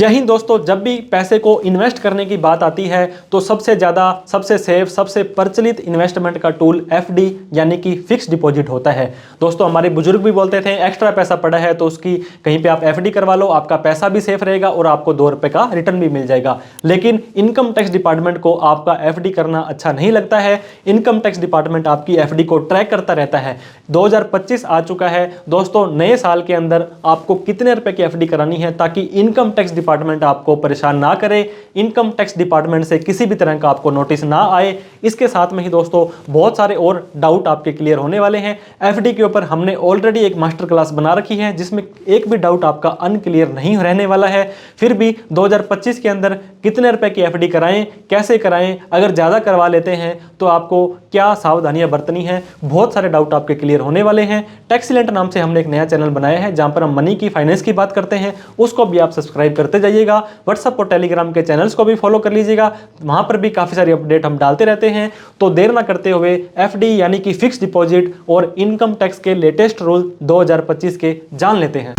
जय हिंद दोस्तों, जब भी पैसे को इन्वेस्ट करने की बात आती है तो सबसे ज़्यादा, सबसे सेफ, सबसे प्रचलित इन्वेस्टमेंट का टूल एफडी यानी कि फिक्स डिपॉजिट होता है। दोस्तों हमारे बुजुर्ग भी बोलते थे एक्स्ट्रा पैसा पड़ा है तो उसकी कहीं पे आप एफडी करवा लो, आपका पैसा भी सेफ रहेगा और आपको 2 रुपये का रिटर्न भी मिल जाएगा। लेकिन इनकम टैक्स डिपार्टमेंट को आपका एफडी करना अच्छा नहीं लगता है। इनकम टैक्स डिपार्टमेंट आपकी एफडी को ट्रैक करता रहता है। 2025 आ चुका है दोस्तों, नए साल के अंदर आपको कितने रुपए की एफडी करानी है ताकि इनकम टैक्स डिपार्टमेंट आपको परेशान ना करे, इनकम टैक्स डिपार्टमेंट से किसी भी तरह का आपको नोटिस ना आए। इसके साथ में ही दोस्तों बहुत सारे और डाउट आपके क्लियर होने वाले हैं। एफडी के ऊपर हमने ऑलरेडी एक मास्टर क्लास बना रखी है जिसमें एक भी डाउट आपका अनक्लियर नहीं रहने वाला है। फिर भी 2025 के अंदर कितने रुपए की एफडी कराएं, कैसे कराएं, अगर ज़्यादा करवा लेते हैं तो आपको क्या सावधानियां बरतनी है, बहुत सारे डाउट आपके क्लियर होने वाले हैं। टैक्सीलेंट नाम से हमने एक नया चैनल बनाया है जहां पर हम मनी की, फाइनेंस की बात करते हैं, उसको भी आप सब्सक्राइब करते जाइएगा। व्हाट्सएप और टेलीग्राम के चैनल्स को भी फॉलो कर लीजिएगा, वहां पर भी काफ़ी सारी अपडेट हम डालते रहते हैं। तो देर ना करते हुए एफडी यानी कि फिक्स डिपॉजिट और इनकम टैक्स के लेटेस्ट रूल 2025 के जान लेते हैं।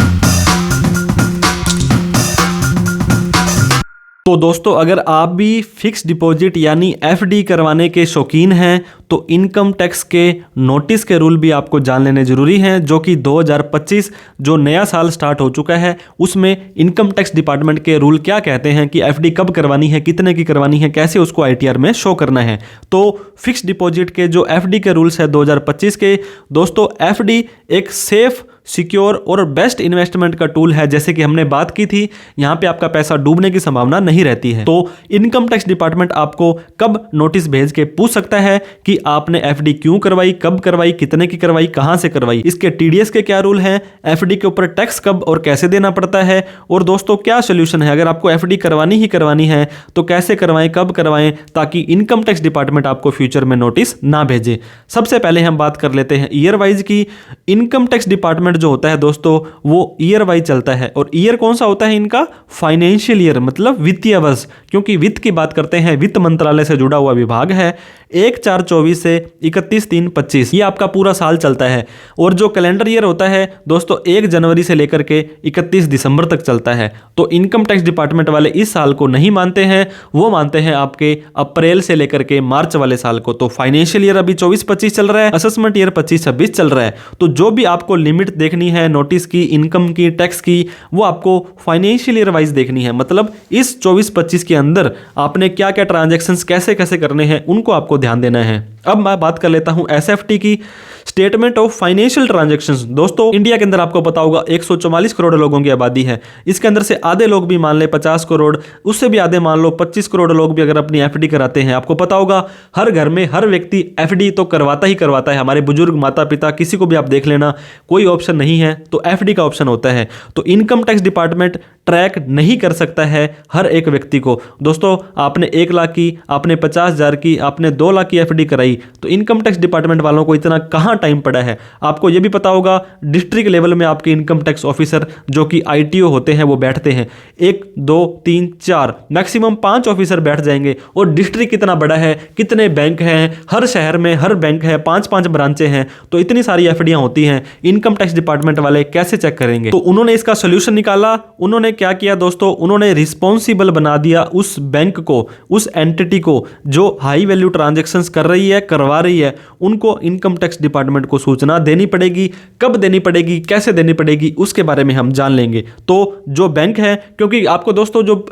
तो दोस्तों अगर आप भी फिक्स डिपॉजिट यानी एफडी करवाने के शौकीन हैं तो इनकम टैक्स के नोटिस के रूल भी आपको जान लेने ज़रूरी हैं, जो कि 2025 जो नया साल स्टार्ट हो चुका है उसमें इनकम टैक्स डिपार्टमेंट के रूल क्या कहते हैं कि एफडी कब करवानी है, कितने की करवानी है, कैसे उसको आईटीआर में शो करना है। तो फिक्स डिपॉजिट के जो एफडी के रूल्स है 2025 के, दोस्तों एफडी एक सेफ, सिक्योर और बेस्ट इन्वेस्टमेंट का टूल है। जैसे कि हमने बात की थी, यहाँ पे आपका पैसा डूबने की संभावना नहीं रहती है। तो इनकम टैक्स डिपार्टमेंट आपको कब नोटिस भेज के पूछ सकता है कि आपने एफडी क्यों करवाई, कब करवाई, कितने की करवाई, कहां से करवाई, इसके टीडीएस के क्या रूल हैं, एफडी के ऊपर टैक्स कब और कैसे देना पड़ता है, और दोस्तों क्या सोल्यूशन है अगर आपको एफडी करवानी ही करवानी है तो कैसे करवाएं, कब करवाएं, ताकि इनकम टैक्स डिपार्टमेंट आपको फ्यूचर में नोटिस ना भेजे। सबसे पहले हम बात कर लेते हैं ईयर वाइज की। इनकम टैक्स डिपार्टमेंट जो होता है दोस्तों वो ईयर वाइज चलता है, और ईयर कौन सा होता है इनका, फाइनेंशियल ईयर, मतलब वित्तीय वर्ष, क्योंकि वित्त की बात करते हैं, वित्त मंत्रालय से जुड़ा हुआ विभाग है। 1/4/24 से 31/3/25 ये आपका पूरा साल चलता है। और जो कैलेंडर ईयर होता है दोस्तों 1 जनवरी से लेकर के 31 दिसंबर तक चलता है। तो इनकम टैक्स डिपार्टमेंट वाले इस साल को नहीं मानते हैं, वो मानते हैं आपके अप्रैल से लेकर के मार्च वाले साल को। तो फाइनेंशियल ईयर अभी 24-25 चल रहा है, असेसमेंट ईयर 25-26 चल रहा है। तो जो भी आपको लिमिट देखनी है नोटिस की, इनकम की, टैक्स की, वो आपको फाइनेंशियल ईयर वाइज देखनी है। मतलब इस 24-25 के अंदर आपने क्या क्या ट्रांजैक्शंस कैसे कैसे करने हैं उनको आपको ध्यान देना है। अब मैं बात कर लेता हूं एसएफटी की, स्टेटमेंट ऑफ फाइनेंशियल ट्रांजैक्शंस। दोस्तों इंडिया के अंदर आपको पता होगा 144 करोड़ लोगों की आबादी है। इसके अंदर से आधे लोग भी मान ले 50 करोड़, उससे भी आधे मान लो 25 करोड़ लोग भी अगर अपनी एफडी कराते हैं। आपको पता होगा हर घर में हर व्यक्ति एफडी तो करवाता ही करवाता है। हमारे बुजुर्ग, माता पिता, किसी को भी आप देख लेना, कोई ऑप्शन नहीं है तो एफडी का ऑप्शन होता है। तो इनकम टैक्स डिपार्टमेंट ट्रैक नहीं कर सकता है हर एक व्यक्ति को। दोस्तों आपने 1 लाख की, आपने 50,000 की, आपने 2 लाख की एफडी कराई, तो इनकम टैक्स डिपार्टमेंट वालों को इतना कहां टाइम पड़ा है। आपको यह भी पता होगा डिस्ट्रिक्ट लेवल में आपके इनकम टैक्स ऑफिसर जो कि आईटीओ होते हैं वो बैठते हैं। 1 2 3 4 मैक्सिमम 5 ऑफिसर बैठ जाएंगे। और डिस्ट्रिक्ट कितना बड़ा है, कितने बैंक हैं, हर शहर में हर बैंक है, 5-5 ब्रांचें हैं, तो इतनी सारी एफडीआं होती हैं, इनकम टैक्स डिपार्टमेंट वाले कैसे चेक करेंगे। तो उन्होंने इसका सोल्यूशन निकाला। उन्होंने क्या किया दोस्तों, उन्होंने रिस्पॉन्सिबल बना दिया उस बैंक को, उस एंटिटी को जो हाई वैल्यू ट्रांजैक्शंस कर रही है, करवा रही है, उनको इनकम टैक्स डिपार्टमेंट को सूचना देनी पड़ेगी। कब देनी पड़ेगी, कैसे देनी पड़ेगी, उसके बारे में हम जान लेंगे। तो जो बैंक है, क्योंकि आपको दोस्तों जो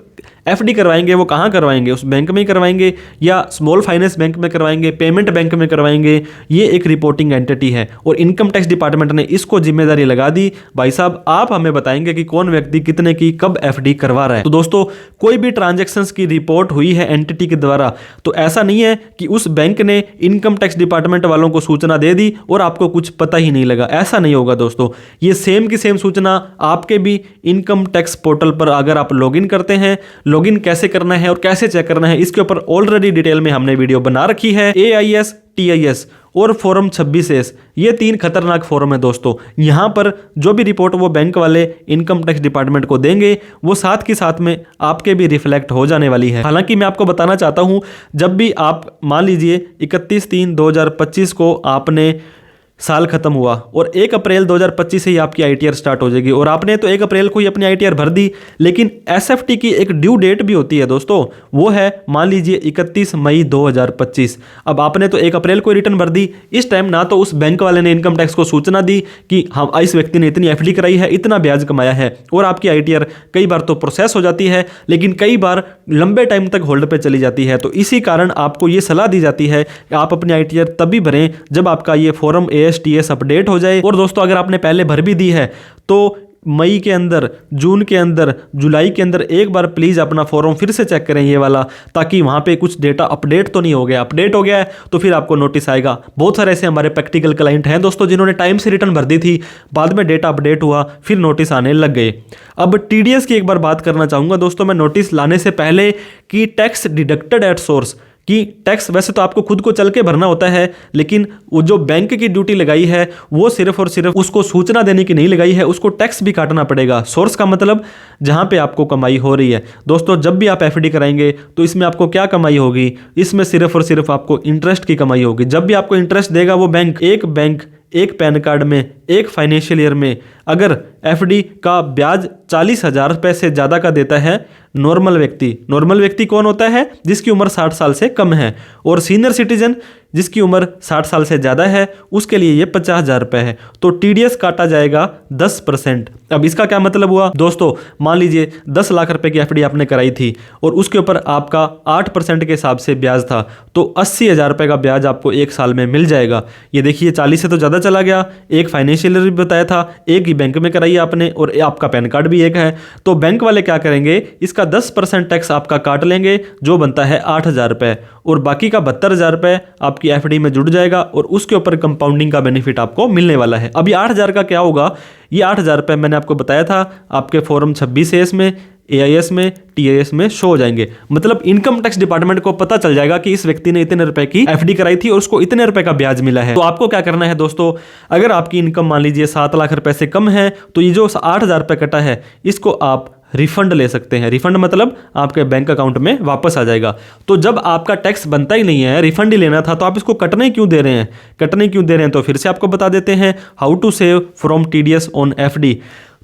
एफडी करवाएंगे वो कहाँ करवाएंगे, उस बैंक में ही करवाएंगे या स्मॉल फाइनेंस बैंक में करवाएंगे, पेमेंट बैंक में करवाएंगे, ये एक रिपोर्टिंग एंटिटी है। और इनकम टैक्स डिपार्टमेंट ने इसको जिम्मेदारी लगा दी, भाई साहब आप हमें बताएंगे कि कौन व्यक्ति कितने की कब एफडी करवा रहा है। तो दोस्तों कोई भी ट्रांजैक्शंस की रिपोर्ट हुई है एंटिटी के द्वारा, तो ऐसा नहीं है कि उस बैंक ने इनकम टैक्स डिपार्टमेंट वालों को सूचना दे दी और आपको कुछ पता ही नहीं लगा। ऐसा नहीं होगा दोस्तों, ये सेम की सेम सूचना आपके भी इनकम टैक्स पोर्टल पर अगर आप लॉगिन करते हैं, लॉगिन कैसे करना है और कैसे चेक करना है इसके ऊपर ऑलरेडी डिटेल में हमने वीडियो बना रखी है। AIS, TIS और फॉर्म 26S, ये 3 खतरनाक फॉर्म है दोस्तों। यहां पर जो भी रिपोर्ट वो बैंक वाले इनकम टैक्स डिपार्टमेंट को देंगे वो साथ के साथ में आपके भी रिफ्लेक्ट हो जाने वाली है। हालांकि मैं आपको बताना चाहता हूं, जब भी आप मान लीजिए 31/3/2025 को आपने साल खत्म हुआ और 1 अप्रैल 2025 से ही आपकी आईटीआर स्टार्ट हो जाएगी और आपने तो 1 अप्रैल को ही अपनी आईटीआर भर दी, लेकिन एसएफटी की एक ड्यू डेट भी होती है दोस्तों, वो है मान लीजिए 31 मई 2025। अब आपने तो 1 अप्रैल को रिटर्न भर दी, इस टाइम ना तो उस बैंक वाले ने इनकम टैक्स को सूचना दी कि हम इस व्यक्ति ने इतनी एफडी कराई है, इतना ब्याज कमाया है, और आपकी आईटीआर कई बार तो प्रोसेस हो जाती है लेकिन कई बार लंबे टाइम तक होल्ड पे चली जाती है। तो इसी कारण आपको ये सलाह दी जाती है कि आप अपनी आईटीआर तभी भरें जब आपका ये फॉर्म एएसटीएस अपडेट हो जाए। और दोस्तों अगर आपने पहले भर भी दी है तो मई के अंदर, जून के अंदर, जुलाई के अंदर एक बार प्लीज़ अपना फॉर्म फिर से चेक करें ये वाला, ताकि वहाँ पे कुछ डेटा अपडेट तो नहीं हो गया। अपडेट हो गया है तो फिर आपको नोटिस आएगा। बहुत सारे ऐसे हमारे प्रैक्टिकल क्लाइंट हैं दोस्तों जिन्होंने टाइम से रिटर्न भर दी थी, बाद में डेटा अपडेट हुआ, फिर नोटिस आने लग गए। अब टीडीएस की एक बार बात करना चाहूँगा दोस्तों मैं नोटिस लाने से पहले, कि टैक्स डिडक्टेड एट सोर्स, कि टैक्स वैसे तो आपको खुद को चल के भरना होता है, लेकिन वो जो बैंक की ड्यूटी लगाई है वो सिर्फ और सिर्फ उसको सूचना देने की नहीं लगाई है, उसको टैक्स भी काटना पड़ेगा। सोर्स का मतलब जहां पे आपको कमाई हो रही है। दोस्तों जब भी आप एफडी कराएंगे तो इसमें आपको क्या कमाई होगी, इसमें सिर्फ और सिर्फ आपको इंटरेस्ट की कमाई होगी। जब भी आपको इंटरेस्ट देगा वो बैंक एक पैन कार्ड में, एक फाइनेंशियल ईयर में अगर एफडी का ब्याज 40,000 रुपये से ज़्यादा का देता है नॉर्मल व्यक्ति कौन होता है, जिसकी उम्र 60 साल से कम है, और सीनियर सिटीजन जिसकी उम्र 60 साल से ज़्यादा है उसके लिए ये 50,000 रुपये है। तो टीडीएस काटा जाएगा 10%। अब इसका क्या मतलब हुआ दोस्तों, मान लीजिए 10 लाख रुपए की एफडी आपने कराई थी और उसके ऊपर आपका 8% के हिसाब से ब्याज था, तो 80,000 रुपये का ब्याज आपको एक साल में मिल जाएगा। ये देखिए 40 से तो ज़्यादा चला गया। एक फाइनेंशियल ईयर भी बताया था, एक ही बैंक में कराई आपने, और आपका पैन कार्ड भी एक है। तो बैंक वाले क्या करेंगे, इसका 10% टैक्स आपका काट लेंगे जो बनता है 8,000 रुपये, और बाकी का 72,000 रुपये आपकी एफडी में जुड़ जाएगा और उसके ऊपर कंपाउंडिंग का बेनिफिट आपको मिलने वाला है। अभी 8,000 का क्या होगा, ये 8,000 रुपये मैंने आपको बताया था आपके फॉर्म 26A में, AIS में, TIS में शो हो जाएंगे। मतलब इनकम टैक्स डिपार्टमेंट को पता चल जाएगा कि इस व्यक्ति ने इतने रुपए की एफडी कराई थी और उसको इतने रुपए का ब्याज मिला है। तो आपको क्या करना है दोस्तों, अगर आपकी इनकम मान लीजिए 7 लाख रुपए से कम है तो ये जो 8,000 रुपये कटा है इसको आप रिफंड ले सकते हैं। रिफंड मतलब आपके बैंक अकाउंट में वापस आ जाएगा। तो जब आपका टैक्स बनता ही नहीं है, रिफंड ही लेना था, तो आप इसको कटने क्यों दे रहे हैं? तो फिर से आपको बता देते हैं how to save from TDS on FD.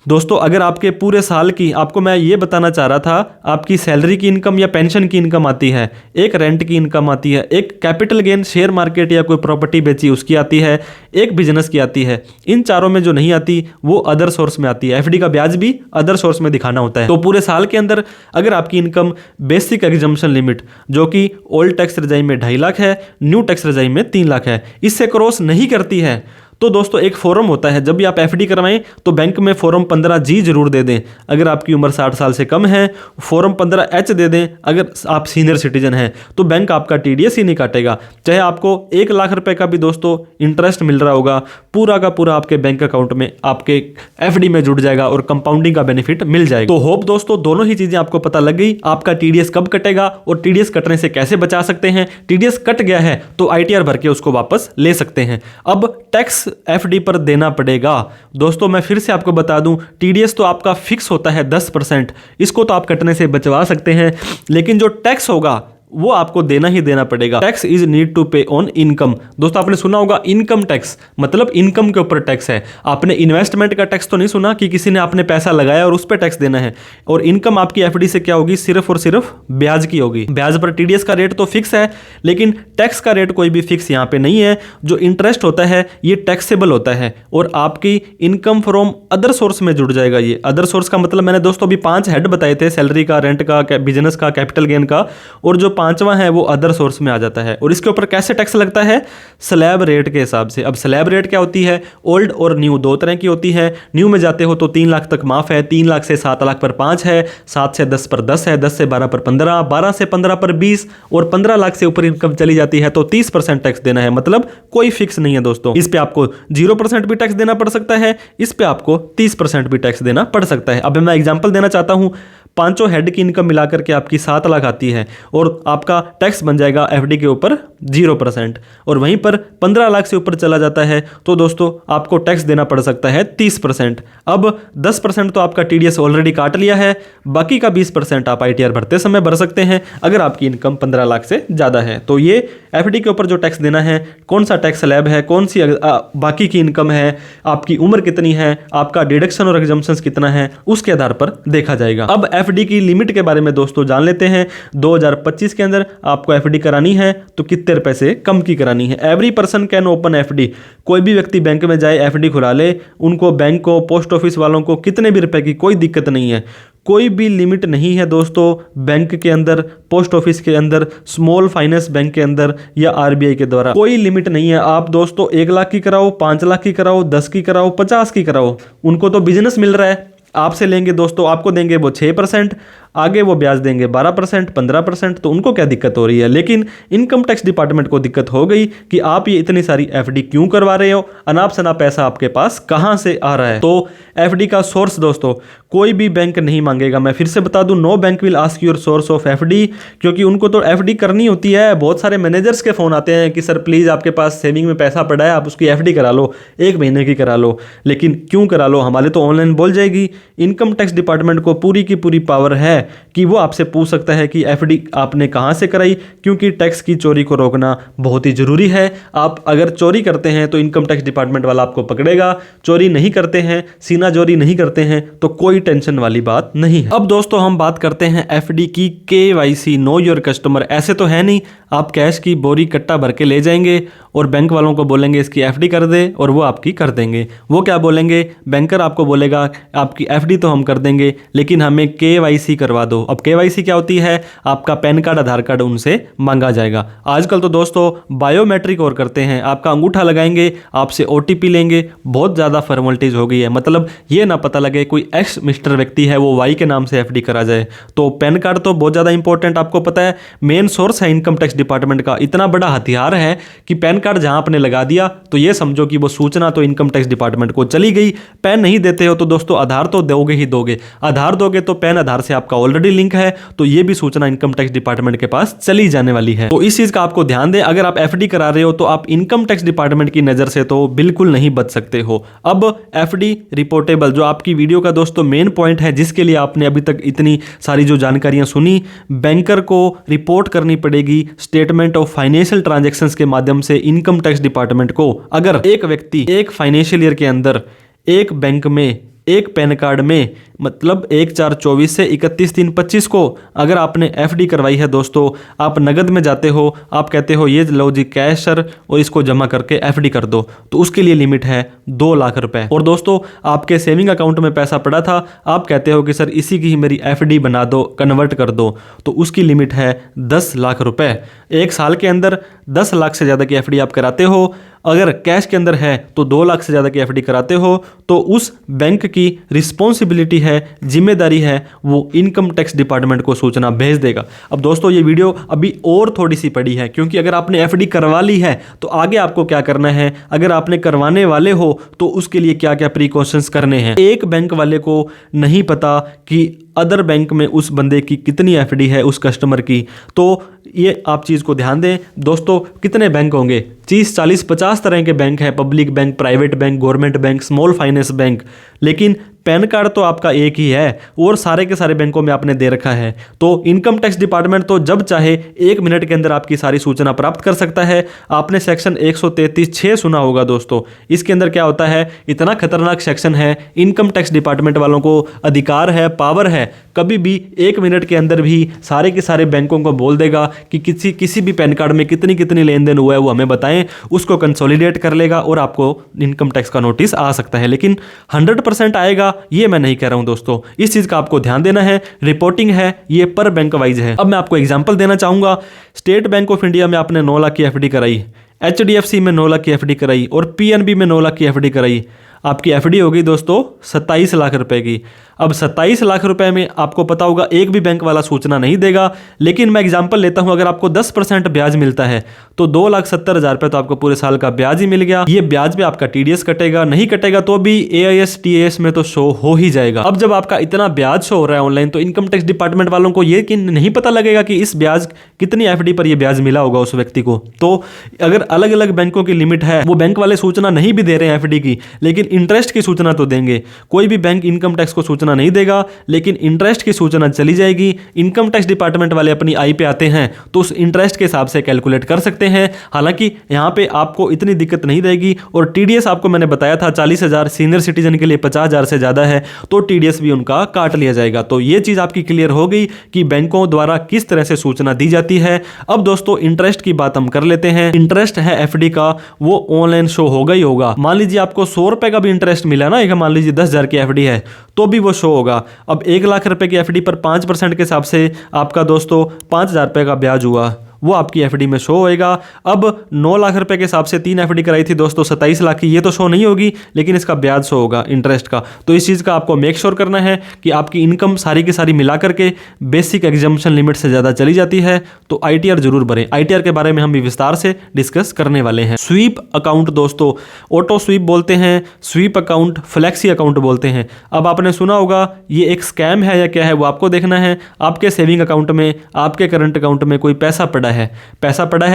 दोस्तों अगर आपके पूरे साल की, आपको मैं ये बताना चाह रहा था, आपकी सैलरी की इनकम या पेंशन की इनकम आती है, एक रेंट की इनकम आती है, एक कैपिटल गेन शेयर मार्केट या कोई प्रॉपर्टी बेची उसकी आती है, एक बिजनेस की आती है। इन चारों में जो नहीं आती वो अदर सोर्स में आती है। एफडी का ब्याज भी अदर सोर्स में दिखाना होता है। तो पूरे साल के अंदर अगर आपकी इनकम बेसिक एग्जम्पशन लिमिट जो कि ओल्ड टैक्स रजाइम में 2.5 लाख है, न्यू टैक्स रजाइम में 3 लाख है, इससे क्रॉस नहीं करती है, तो दोस्तों एक फॉर्म होता है, जब भी आप एफडी करवाएं तो बैंक में फॉर्म 15G जरूर दे दें अगर आपकी उम्र 60 साल से कम है, फॉर्म 15H दे दें अगर आप सीनियर सिटीजन हैं, तो बैंक आपका टीडीएस ही नहीं काटेगा। चाहे आपको 1 लाख रुपए का भी दोस्तों इंटरेस्ट मिल रहा होगा, पूरा का पूरा आपके बैंक अकाउंट में आपके एफडी में जुड़ जाएगा और कंपाउंडिंग का बेनिफिट मिल जाएगा। तो होप दोस्तों दोनों ही चीजें आपको पता लग गई, आपका टीडीएस कब कटेगा और टीडीएस कटने से कैसे बचा सकते हैं। टीडीएस कट गया है तो आईटीआर भर के उसको वापस ले सकते हैं। अब टैक्स एफडी पर देना पड़ेगा। दोस्तों मैं फिर से आपको बता दूं, टीडीएस तो आपका फिक्स होता है 10%, इसको तो आप कटने से बचवा सकते हैं, लेकिन जो टैक्स होगा वो आपको देना ही देना पड़ेगा। टैक्स इज नीड टू पे ऑन इनकम। दोस्तों आपने सुना होगा इनकम टैक्स, मतलब इनकम के ऊपर टैक्स है। आपने इन्वेस्टमेंट का टैक्स तो नहीं सुना कि किसी ने आपने पैसा लगाया और उस पर टैक्स देना है। और इनकम आपकी एफडी से क्या होगी, सिर्फ और सिर्फ ब्याज की होगी। ब्याज पर टीडीएस का रेट तो फिक्स है, लेकिन टैक्स का रेट कोई भी फिक्स यहाँ पे नहीं है। जो इंटरेस्ट होता है ये टैक्सेबल होता है और आपकी इनकम फ्रॉम अदर सोर्स में जुड़ जाएगा। ये अदर सोर्स का मतलब मैंने दोस्तों अभी 5 हेड बताए थे, सैलरी का, रेंट का, बिजनेस का, कैपिटल गेन का, और जो 5वां है वो अदर सोर्स में आ जाता है। और इसके ऊपर कैसे टैक्स लगता है, स्लैब रेट के हिसाब से। अब स्लैब रेट क्या होती है, ओल्ड और न्यू दो तरह की होती है। न्यू में जाते हो तो 3 लाख तक माफ है, 3 लाख से 7 लाख पर 5 है, 7 से 10 पर 10 है, 10 से 12 पर 15, 12 से 15 पर 20, और 15 लाख से ऊपर इनकम चली जाती है तो 30% टैक्स देना है। मतलब कोई फिक्स नहीं है दोस्तों। इस पे आपको 0% भी टैक्स देना पड़ सकता है, इस पे आपको 30% भी टैक्स देना पड़ सकता है। अब मैं एग्जांपल देना चाहता हूं, पांचों हेड की इनकम मिलाकर के आपकी 7 लाख आती है और आपका टैक्स बन जाएगा एफडी के ऊपर 0%। और वहीं पर 15 लाख से ऊपर चला जाता है तो दोस्तों आपको टैक्स देना पड़ सकता है 30%। अब 10% तो आपका टीडीएस ऑलरेडी काट लिया है, बाकी का 20% आप आईटीआर भरते समय भर सकते हैं अगर आपकी इनकम 15 लाख से ज़्यादा है। तो ये एफडी के ऊपर जो टैक्स देना है, कौन सा टैक्स स्लैब है, कौन सी बाकी की इनकम है, आपकी उम्र कितनी है, आपका डिडक्शन और एग्जम्पशंस कितना है, उसके आधार पर देखा जाएगा। अब एफडी की लिमिट के बारे में दोस्तों जान लेते हैं। 2025 के अंदर आपको एफडी करानी है तो कितने रुपए से कम की करानी है। Every person can open FD. कोई भी व्यक्ति बैंक में जाए एफडी खुला ले, उनको बैंक को, पोस्ट ऑफिस वालों को कितने भी रुपए की कोई दिक्कत नहीं है। कोई भी लिमिट नहीं है दोस्तों बैंक के अंदर, पोस्ट ऑफिस के अंदर, स्मॉल फाइनेंस बैंक के अंदर या आरबीआई के द्वारा कोई लिमिट नहीं है। आप दोस्तों 1 लाख की कराओ, 5 लाख की कराओ, 10 की कराओ, 50 की कराओ, उनको तो बिजनेस मिल रहा है। आपसे लेंगे दोस्तों, आपको देंगे वो 6%, आगे वो ब्याज देंगे 12%, 15%, तो उनको क्या दिक्कत हो रही है। लेकिन इनकम टैक्स डिपार्टमेंट को दिक्कत हो गई कि आप ये इतनी सारी एफडी क्यों करवा रहे हो, अनाप शनाप पैसा आपके पास कहां से आ रहा है। तो एफडी का सोर्स दोस्तों कोई भी बैंक नहीं मांगेगा। मैं फिर से बता दूं, no bank will ask your source of FD, क्योंकि उनको तो एफडी करनी होती है। बहुत सारे मैनेजर्स के फोन आते हैं कि सर प्लीज आपके पास सेविंग में पैसा पड़ा है, आप उसकी एफडी करा लो, 1 महीने की करा लो। लेकिन क्यों करा लो, हमारे तो ऑनलाइन बोल जाएगी। इनकम टैक्स डिपार्टमेंट को पूरी की पूरी पावर है कि वो आपसे पूछ सकता है कि एफडी आपने कहां से कराई, क्योंकि टैक्स की चोरी को रोकना बहुत ही जरूरी है। आप अगर चोरी करते हैं तो इनकम टैक्स डिपार्टमेंट वाला आपको पकड़ेगा, चोरी नहीं करते हैं, सीना चोरी नहीं करते हैं तो कोई टेंशन वाली बात नहीं है। अब दोस्तों हम बात करते हैं एफडी की केवाईसी, नो योर कस्टमर। ऐसे तो है नहीं आप कैश की बोरी कट्टा भर के ले जाएंगे और बैंक वालों को बोलेंगे इसकी एफडी कर दे और वो आपकी कर देंगे। वो क्या बोलेंगे, बैंकर आपको बोलेगा आपकी एफडी तो हम कर देंगे लेकिन हमें केवाईसी करवा दो। अब केवाईसी क्या होती है, आपका पैन कार्ड, आधार कार्ड उनसे मांगा जाएगा। आजकल तो दोस्तों बायोमेट्रिक और करते हैं, आपका अंगूठा लगाएंगे, आपसे ओटीपी लेंगे, बहुत ज़्यादा फॉर्मेलिटीज हो गई है। मतलब ये ना पता लगे कोई एक्स मिस्टर व्यक्ति है वो वाई के नाम से एफडी करा जाए। तो पैन कार्ड तो बहुत ज़्यादा इंपॉर्टेंट, आपको पता है मेन सोर्स है इनकम टैक्स डिपार्टमेंट का। इतना बड़ा हथियार है कि पैन कार्ड जहां आपने लगा दिया तो ये समझो कि वो सूचना तो इनकम टैक्स डिपार्टमेंट को चली गई। पैन नहीं देते हो तो दोस्तों आधार तो दोगे ही दोगे, आधार दोगे तो पैन आधार से आपका ऑलरेडी लिंक है तो ये भी सूचना इनकम टैक्स डिपार्टमेंट के पास चली जाने वाली है। तो इस चीज का आपको ध्यान दें, अगर आप एफडी करा रहे हो तो आप इनकम टैक्स डिपार्टमेंट की नजर से तो बिल्कुल नहीं बच सकते हो। अब एफडी रिपोर्टेबल जो आपकी वीडियो का दोस्तों मेन पॉइंट है, जिसके लिए आपने अभी तक इतनी सारी जो जानकारियां सुनी, बैंकर को रिपोर्ट करनी पड़ेगी स्टेटमेंट ऑफ फाइनेंशियल ट्रांजैक्शंस के माध्यम से इनकम टैक्स डिपार्टमेंट को। अगर एक व्यक्ति एक फाइनेंशियल ईयर के अंदर एक बैंक में एक पैन कार्ड में मतलब 1/4/24 से 31/3/25 को अगर आपने एफडी करवाई है दोस्तों, आप नगद में जाते हो, आप कहते हो ये लो जी कैश सर और इसको जमा करके एफडी कर दो, तो उसके लिए लिमिट है 2 लाख रुपए। और दोस्तों आपके सेविंग अकाउंट में पैसा पड़ा था, आप कहते हो कि सर इसी की ही मेरी एफडी बना दो, कन्वर्ट कर दो, तो उसकी लिमिट है 10 लाख रुपए। 1 साल के अंदर 10 लाख से ज़्यादा की एफडी आप कराते हो, अगर कैश के अंदर है तो 2 लाख से ज़्यादा की एफडी कराते हो तो उस बैंक की रिस्पॉन्सिबिलिटी है, जिम्मेदारी है, वो इनकम टैक्स डिपार्टमेंट को सूचना भेज देगा। अब दोस्तों ये वीडियो अभी और थोड़ी सी पड़ी है, क्योंकि अगर आपने एफडी करवा ली है तो आगे आपको क्या करना है, अगर आपने करवाने वाले हो तो उसके लिए क्या क्या प्रिकॉशंस करने हैं। एक बैंक वाले को नहीं पता कि अदर बैंक में उस बंदे की कितनी एफडी है उस कस्टमर की, तो ये आप चीज़ को ध्यान दें। दोस्तों कितने बैंक होंगे, 30, 40, 50 तरह के बैंक हैं, public bank, private bank, government bank, small finance bank, लेकिन पैन कार्ड तो आपका एक ही है और सारे के सारे बैंकों में आपने दे रखा है। तो इनकम टैक्स डिपार्टमेंट तो जब चाहे 1 मिनट के अंदर आपकी सारी सूचना प्राप्त कर सकता है। आपने सेक्शन 133(6) सुना होगा दोस्तों, इसके अंदर क्या होता है, इतना खतरनाक सेक्शन है, इनकम टैक्स डिपार्टमेंट वालों को अधिकार है, पावर है, कभी भी 1 मिनट के अंदर भी सारे के सारे बैंकों को बोल देगा कि किसी भी पैन कार्ड में कितनी कितनी लेन देन हुआ है वो हमें बताएं, उसको कंसोलिडेट कर लेगा और आपको इनकम टैक्स का नोटिस आ सकता है। लेकिन 100% आएगा ये मैं नहीं कह रहा हूं दोस्तों, इस चीज का आपको ध्यान देना है। रिपोर्टिंग है ये पर बैंक वाइज है। अब मैं आपको एग्जांपल देना चाहूंगा, स्टेट बैंक ऑफ इंडिया में आपने 9 लाख की एफडी कराई, HDFC में 9 लाख की एफडी कराई और PNB में 9 लाख की एफडी कराई, आपकी एफडी होगी दोस्तों 27 लाख रुपए की। अब 27 लाख रुपए में आपको पता होगा एक भी बैंक वाला सूचना नहीं देगा, लेकिन मैं एग्जांपल लेता हूं, अगर आपको 10% ब्याज मिलता है तो 2,70,000 रुपए तो आपको पूरे साल का ब्याज ही मिल गया। ये ब्याज पे आपका टीडीएस कटेगा, नहीं कटेगा तो भी एआईएस टीएएस में तो शो हो ही जाएगा। अब जब आपका इतना ब्याज शो हो रहा है ऑनलाइन, तो इनकम टैक्स डिपार्टमेंट वालों को ये कि नहीं पता लगेगा कि इस ब्याज कितनी एफडी पर ये ब्याज मिला होगा उस व्यक्ति को। तो अगर अलग अलग बैंकों की लिमिट है, वो बैंक वाले सूचना नहीं भी दे रहे हैं एफडी की, लेकिन इंटरेस्ट की सूचना तो देंगे। कोई भी बैंक इनकम टैक्स को सूचना नहीं देगा, लेकिन इंटरेस्ट की सूचना चली जाएगी। इनकम टैक्स डिपार्टमेंट वाले अपनी आई पे आते हैं तो उस इंटरेस्ट के हिसाब से कैलकुलेट कर सकते हैं। हालांकि यहां पे आपको इतनी दिक्कत नहीं रहेगी। और टीडीएस आपको मैंने बताया था 40,000, सीनियर सिटीजन के लिए 50,000 से ज्यादा है तो टीडीएस भी उनका काट लिया जाएगा। तो ये चीज आपकी क्लियर हो गई कि बैंकों द्वारा किस तरह से सूचना दी जाती है। अब दोस्तों इंटरेस्ट की बात हम कर लेते हैं। इंटरेस्ट है एफडी का, वो ऑनलाइन शो होगा ही होगा। मान लीजिए आपको 100 रुपए का भी इंटरेस्ट मिला ना, एक मान लीजिए 10,000 की एफडी है तो भी वो शो होगा। अब 1 लाख रुपए की एफडी पर 5% के हिसाब से आपका दोस्तों 5,000 रुपए का ब्याज हुआ, वो आपकी एफडी में शो होएगा। अब 9 लाख रुपए के हिसाब से 3 एफडी कराई थी दोस्तों 27 लाख की, ये तो शो नहीं होगी, लेकिन इसका ब्याज शो होगा इंटरेस्ट का। तो इस चीज़ का आपको मेक श्योर करना है कि आपकी इनकम सारी की सारी मिला करके बेसिक एग्जाम्पशन लिमिट से ज़्यादा चली जाती है तो आईटीआर जरूर भरें। आईटीआर के बारे में हम भी विस्तार से डिस्कस करने वाले हैं। स्वीप अकाउंट दोस्तों, ऑटो स्वीप बोलते हैं, स्वीप अकाउंट, फ्लैक्सी अकाउंट बोलते हैं। अब आपने सुना होगा ये एक स्कैम है या क्या है, वो आपको देखना है। आपके सेविंग अकाउंट में, आपके करंट अकाउंट में कोई पैसा पड़ा है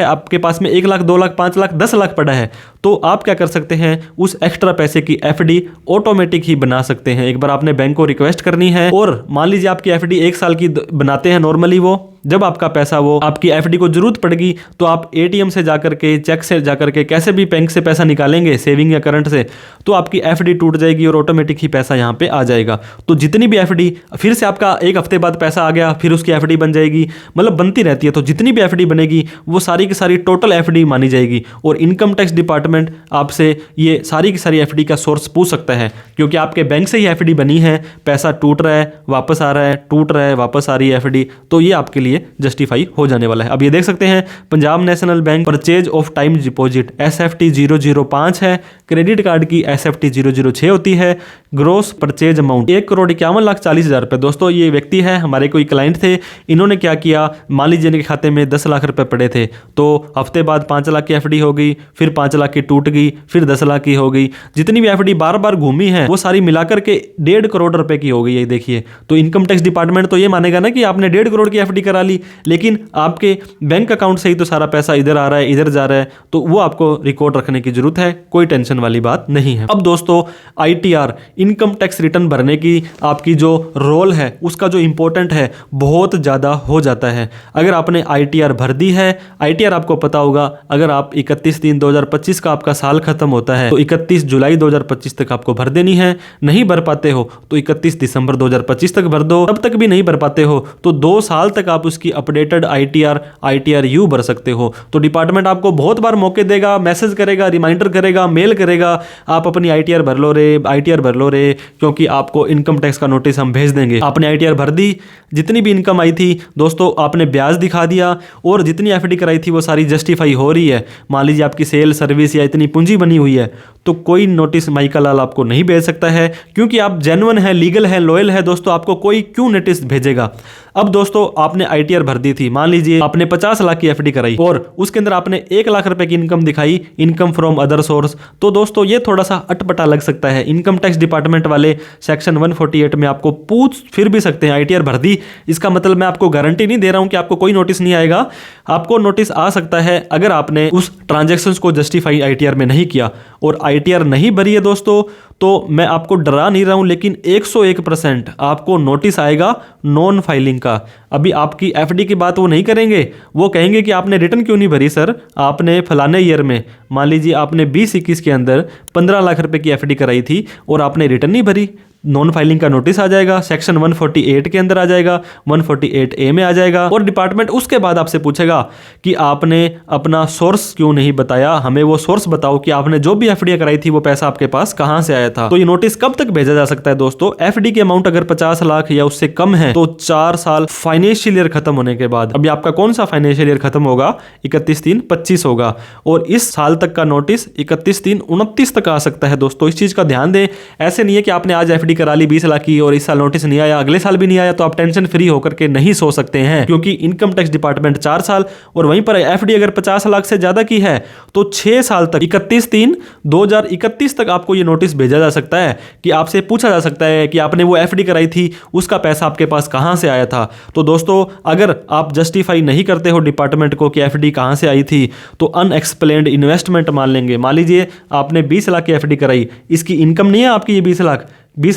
आपके पास में 1 लाख, 2 लाख, 5 लाख, 10 लाख पड़ा है, तो आप क्या कर सकते हैं, उस एक्स्ट्रा पैसे की एफडी ऑटोमेटिक ही बना सकते हैं। एक बार आपने बैंक को रिक्वेस्ट करनी है और मान लीजिए आपकी एफडी 1 साल की बनाते हैं नॉर्मली, वो जब आपका पैसा वो आपकी एफडी को जरूरत पड़ेगी तो आप एटीएम से जाकर के, चेक से जाकर के, कैसे भी बैंक से पैसा निकालेंगे सेविंग या करंट से, तो आपकी एफडी टूट जाएगी और ऑटोमेटिक ही पैसा यहाँ पे आ जाएगा। तो जितनी भी एफडी, फिर से आपका 1 हफ्ते बाद पैसा आ गया, फिर उसकी एफडी बन जाएगी, मतलब बनती रहती है। तो जितनी भी एफडी बनेगी वो सारी की सारी टोटल एफडी मानी जाएगी। और इनकम टैक्स डिपार्टमेंट आपसे ये सारी की सारी एफडी का सोर्स पूछ सकता है, क्योंकि आपके बैंक से ही एफडी बनी है, पैसा टूट रहा है, वापस आ रहा है, टूट रहा है, वापस आ रही है एफडी, तो ये आपके लिए जस्टिफाई हो जाने वाला है। अब ये देख सकते हैं Punjab national bank purchase of time deposit SFT 005 है, क्रेडिट कार्ड की SFT 006 होती है। ग्रोस परचेज अमाउंट 1,51,40,000 रुपए। दोस्तों ये व्यक्ति है, हमारे कोई क्लाइंट थे, इन्होंने क्या किया, मान लीजिए इनके खाते में 10 लाख रुपए पड़े थे, तो हफ्ते बाद 5 लाख की एफडी हो गई, फिर 5 लाख की टूट गई, फिर 10 लाख की हो गई। जितनी भी एफडी बार बार घूमी है वो सारी मिलाकर के 1.5 करोड़ रुपए की हो गई है। देखिए, तो इनकम टैक्स डिपार्टमेंट तो ये मानेगा ना कि आपने 1.5 करोड़ की एफडी करा ली, लेकिन आपके बैंक अकाउंट से ही तो सारा पैसा इधर आ रहा है, इधर जा रहा है, तो वो आपको रिकॉर्ड रखने की जरूरत है, कोई टेंशन वाली बात नहीं है। अब दोस्तों आईटीआर, इनकम टैक्स रिटर्न भरने की आपकी जो रोल है, उसका जो इंपॉर्टेंट है बहुत ज़्यादा हो जाता है। अगर आपने आईटीआर भर दी है, आईटीआर आपको पता होगा, अगर आप 31/3/2025 का आपका साल खत्म होता है तो 31 जुलाई 2025 तक आपको भर देनी है। नहीं भर पाते हो तो 31 दिसंबर 2025 तक भर दो। तब तक भी नहीं भर पाते हो तो 2 साल तक आप उसकी अपडेटेड आईटीआर यू भर सकते हो। तो डिपार्टमेंट आपको बहुत बार मौके देगा, मैसेज करेगा, रिमाइंडर करेगा, मेल करेगा, आप अपनी आईटीआर भर लो रे, क्योंकि आपको इनकम टैक्स का नोटिस हम भेज देंगे। आपने आईटीआर भर दी, जितनी भी इनकम आई थी दोस्तों आपने ब्याज दिखा दिया, और जितनी एफडी कराई थी वो सारी जस्टिफाई हो रही है। मान लीजिए आपकी सेल, सर्विस या इतनी पूंजी बनी हुई है, तो कोई नोटिस माइका लाल आपको नहीं भेज सकता है, क्योंकि आप जेन्युइन है, लीगल है, लॉयल है दोस्तों, आपको कोई क्यों नोटिस भेजेगा। अब दोस्तों आपने आईटीआर भर दी थी, मान लीजिए आपने 50 लाख की एफडी कराई और उसके अंदर आपने 1 लाख रुपए की इनकम दिखाई, इनकम फ्रॉम अदर सोर्स, तो दोस्तों ये थोड़ा सा अटपटा लग सकता है। इनकम टैक्स डिपार्टमेंट वाले सेक्शन 148 में आपको पूछ फिर भी सकते हैं, आईटीआर भर दी, इसका मतलब मैं आपको गारंटी नहीं दे रहा हूं कि आपको कोई नोटिस नहीं आएगा। आपको नोटिस आ सकता है अगर आपने उस ट्रांजैक्शंस को जस्टिफाई आईटीआर में नहीं किया और आईटीआर नहीं भरी है दोस्तों, तो मैं आपको डरा नहीं रहा हूं, लेकिन 101% आपको नोटिस आएगा नॉन फाइलिंग का। अभी आपकी एफडी की बात वो नहीं करेंगे, वो कहेंगे कि आपने रिटर्न क्यों नहीं भरी सर, आपने फलाने ईयर में, मान लीजिए आपने 20-21 के अंदर 15 लाख रुपए की एफडी कराई थी और आपने रिटर्न नहीं भरी, नॉन फाइलिंग का नोटिस आ जाएगा, सेक्शन 148 के अंदर आ जाएगा, 148A में आ जाएगा, और डिपार्टमेंट उसके बाद आपसे पूछेगा कि आपने अपना सोर्स क्यों नहीं बताया, हमें वो सोर्स बताओ कि आपने जो भी एफडी कराई थी वो पैसा आपके पास कहां से आया था। तो ये नोटिस कब तक भेजा जा सकता है दोस्तों, एफडी की अमाउंट अगर 50 लाख या उससे कम है तो 4 साल फाइनल फाइनेंशियल ईयर खत्म होने के बाद। अभी आपका कौन सा फाइनेंशियल ईयर खत्म होगा? 31/3/25 होगा, और इस साल तक का नोटिस 31/3/29 तक आ सकता है दोस्तों। इस चीज का ध्यान दें। ऐसे नहीं है कि आपने आज एफडी करा ली 20 लाख की और इस साल नोटिस नहीं आया, अगले साल भी नहीं आया, तो आप टेंशन फ्री होकर के नहीं सो सकते हैं, क्योंकि इनकम टैक्स डिपार्टमेंट 4 साल, और वहीं पर एफडी अगर 50 लाख से ज्यादा की है तो 6 साल तक 31/3/2031 तक आपको ये नोटिस भेजा जा सकता है कि आपसे पूछा जा सकता है कि आपने वो एफडी कराई थी, उसका पैसा आपके पास कहां से आया था। तो दोस्तों अगर आप जस्टिफाई नहीं करते हो डिपार्टमेंट को कि एफडी कहां से आई थी, तो अनएक्सप्लेन्ड इन्वेस्टमेंट मान लेंगे। मान लीजिए आपने 20 लाख की एफडी कराई, इसकी इनकम नहीं है आपकी ये 20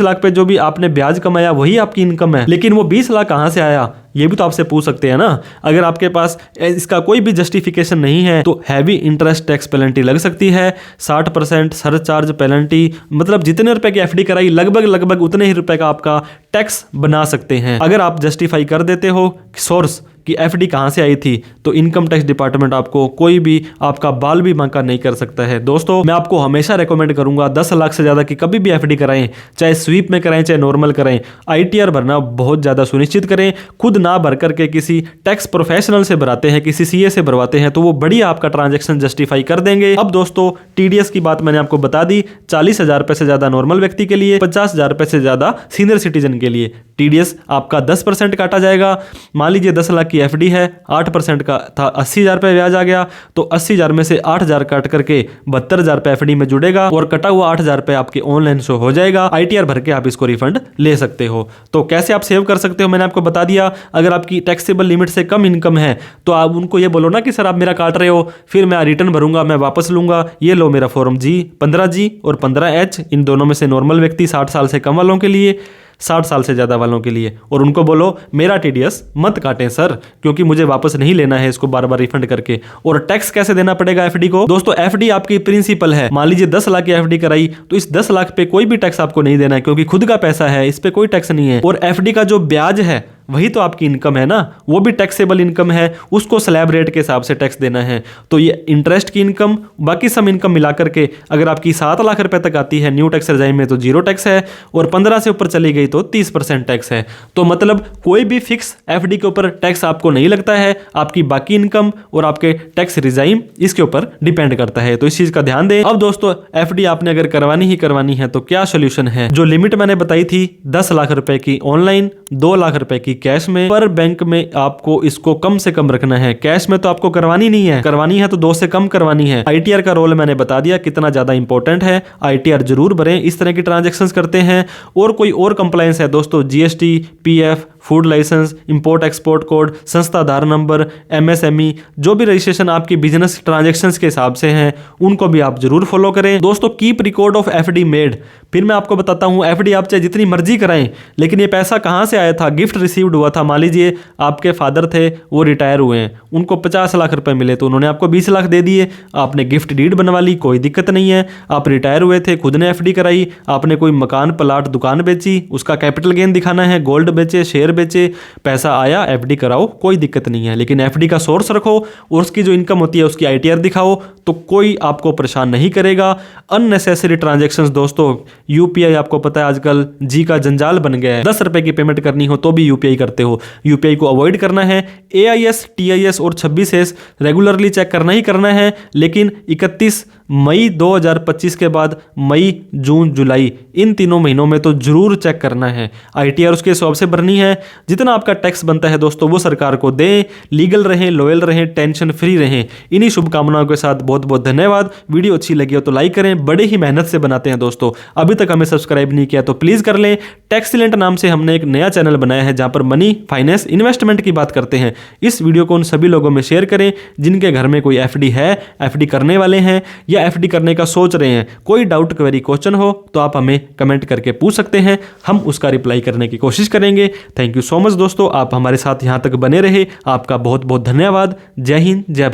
लाख पे जो भी आपने ब्याज कमाया वही आपकी इनकम है, लेकिन वो 20 लाख कहां से आया ये भी तो आपसे पूछ सकते हैं ना। अगर आपके पास इसका कोई भी जस्टिफिकेशन नहीं है तो हैवी इंटरेस्ट टैक्स पेनल्टी लग सकती है। 60% सरचार्ज पेनल्टी, मतलब जितने रुपए की एफडी कराई लगभग उतने ही रुपए का आपका टैक्स बना सकते हैं। अगर आप जस्टिफाई कर देते हो सोर्स कि एफडी कहां से आई थी, तो इनकम टैक्स डिपार्टमेंट आपको कोई भी आपका बाल भी बांका नहीं कर सकता है। दोस्तों मैं आपको हमेशा रेकमेंड करूंगा 10 लाख से ज्यादा की कभी भी एफडी कराएं, चाहे स्वीप में कराएं चाहे नॉर्मल कराएं, आईटीआर भरना बहुत ज्यादा सुनिश्चित करें। खुद ना भर करके किसी टैक्स प्रोफेशनल से भराते हैं, किसी सीए से भरवाते हैं, तो वो बढ़िया आपका ट्रांजैक्शन जस्टिफाई कर देंगे। अब दोस्तों टीडीएस की बात मैंने आपको बता दी। 40,000 रुपए से ज्यादा नॉर्मल व्यक्ति के लिए, 50,000 रुपए से ज्यादा सीनियर सिटीजन के लिए टीडीएस आपका 10% काटा जाएगा। मान लीजिए 10 लाख की एफडी है, 8% का था, 80,000 रुपए ब्याज आ गया, तो 80,000 में से 8,000 काट करके 72,000 रुपए एफडी में जुड़ेगा, और कटा हुआ 8,000 रुपए आपके ऑनलाइन शो हो जाएगा। आईटीआर भर के आप इसको रिफंड ले सकते हो। तो कैसे आप सेव कर सकते हो मैंने आपको बता दिया। अगर आपकी टैक्सेबल लिमिट से कम इनकम है तो आप उनको ये बोलो ना कि सर आप मेरा काट रहे हो, फिर मैं रिटर्न भरूंगा, मैं वापस लूंगा, ये लो मेरा फॉर्म जी 15G और 15H, इन दोनों में से नॉर्मल व्यक्ति 60 साल से कम वालों के लिए, 60 साल से ज्यादा वालों के लिए, और उनको बोलो मेरा टीडीएस मत काटें सर, क्योंकि मुझे वापस नहीं लेना है इसको बार बार रिफंड करके। और टैक्स कैसे देना पड़ेगा एफडी को? दोस्तों एफडी आपकी प्रिंसिपल है। मान लीजिए 10 लाख की एफडी कराई, तो इस 10 लाख पे कोई भी टैक्स आपको नहीं देना है, क्योंकि खुद का पैसा है, इस पे कोई टैक्स नहीं है। और एफडी का जो ब्याज है वही तो आपकी इनकम है ना, वो भी टैक्सेबल इनकम है, उसको स्लैब रेट के हिसाब से टैक्स देना है। तो ये इंटरेस्ट की इनकम, बाकी सब इनकम मिलाकर के अगर आपकी 7 लाख रुपए तक आती है न्यू टैक्स रेजाइम में, तो 0 टैक्स है, और 15 से ऊपर चली गई तो 30% टैक्स है। तो मतलब कोई भी फिक्स एफडी के ऊपर टैक्स आपको नहीं लगता है, आपकी बाकी इनकम और आपके टैक्स रिजाइम इसके ऊपर डिपेंड करता है। तो इस चीज का ध्यान दें। अब दोस्तों एफडी आपने अगर करवानी ही करवानी है तो क्या सोल्यूशन है? जो लिमिट मैंने बताई थी 10 लाख रुपए की ऑनलाइन, 2 लाख रुपए की कैश में, पर बैंक में आपको इसको कम से कम रखना है। कैश में तो आपको करवानी नहीं है, करवानी है तो 2 से कम करवानी है। आईटीआर का रोल मैंने बता दिया कितना ज्यादा इंपॉर्टेंट है, आईटीआर जरूर भरें इस तरह की ट्रांजैक्शंस करते हैं। और कोई और कंप्लायंस है दोस्तों, GST, PF, food license, import export code, संस्था आधार नंबर, एमएसएमई, जो भी रजिस्ट्रेशन आपकी बिजनेस ट्रांजैक्शंस के हिसाब से हैं उनको भी आप जरूर फॉलो करें। दोस्तों keep record of FD made. फिर मैं आपको बताता हूं, एफडी आप चाहे जितनी मर्जी कराएं, लेकिन ये पैसा कहां से आया था? गिफ्ट रिसीव्ड हुआ था। मान लीजिए आपके फादर थे, वो रिटायर हुए हैं, उनको 50 लाख रुपए मिले, तो उन्होंने आपको 20 लाख दे दिए, आपने गिफ्ट डीड बनवा ली, कोई दिक्कत नहीं है। आप रिटायर हुए थे, खुद ने एफडी कराई, आपने कोई मकान प्लाट दुकान बेची, उसका कैपिटल गेन दिखाना है, गोल्ड बेचे, शेयर बेचे, पैसा आया, एफडी कराओ, कोई दिक्कत नहीं है। लेकिन एफडी का सोर्स रखो और उसकी जो इनकम होती है उसकी आईटीआर दिखाओ, तो कोई आपको परेशान नहीं करेगा। अननेसेसरी ट्रांजैक्शंस दोस्तों, यूपीआई आपको पता है आजकल जी का जंजाल बन गया है। 10 रुपए की पेमेंट करनी हो तो भी यूपीआई करते हो, यूपीआई को अवॉइड करना है। एआईएस, टीआईएस और 26S रेगुलरली चेक करना ही करना है, लेकिन 31 मई 2025 के बाद मई, जून, जुलाई, इन तीनों महीनों में तो जरूर चेक करना है। आईटीआर उसके हिसाब से भरनी है। जितना आपका टैक्स बनता है दोस्तों वो सरकार को दें, लीगल रहें, लॉयल रहें, टेंशन फ्री रहें। इन्हीं शुभकामनाओं के साथ बहुत बहुत धन्यवाद। वीडियो अच्छी लगी हो तो लाइक करें, बड़े ही मेहनत से बनाते हैं दोस्तों। अभी तक हमें सब्सक्राइब नहीं किया तो प्लीज कर लें। टैक्सीलेंट नाम से हमने एक नया चैनल बनाया है जहां पर मनी, फाइनेंस, इन्वेस्टमेंट की बात करते हैं। इस वीडियो को उन सभी लोगों में शेयर करें जिनके घर में कोई एफडी है, एफडी करने वाले हैं या एफडी करने का सोच रहे हैं। कोई डाउट, क्वेरी, क्वेश्चन हो तो आप हमें कमेंट करके पूछ सकते हैं, हम उसका रिप्लाई करने की कोशिश करेंगे। थैंक यू सो मच दोस्तों, आप हमारे साथ यहां तक बने रहे, आपका बहुत बहुत धन्यवाद। जय हिंद, जय भारत।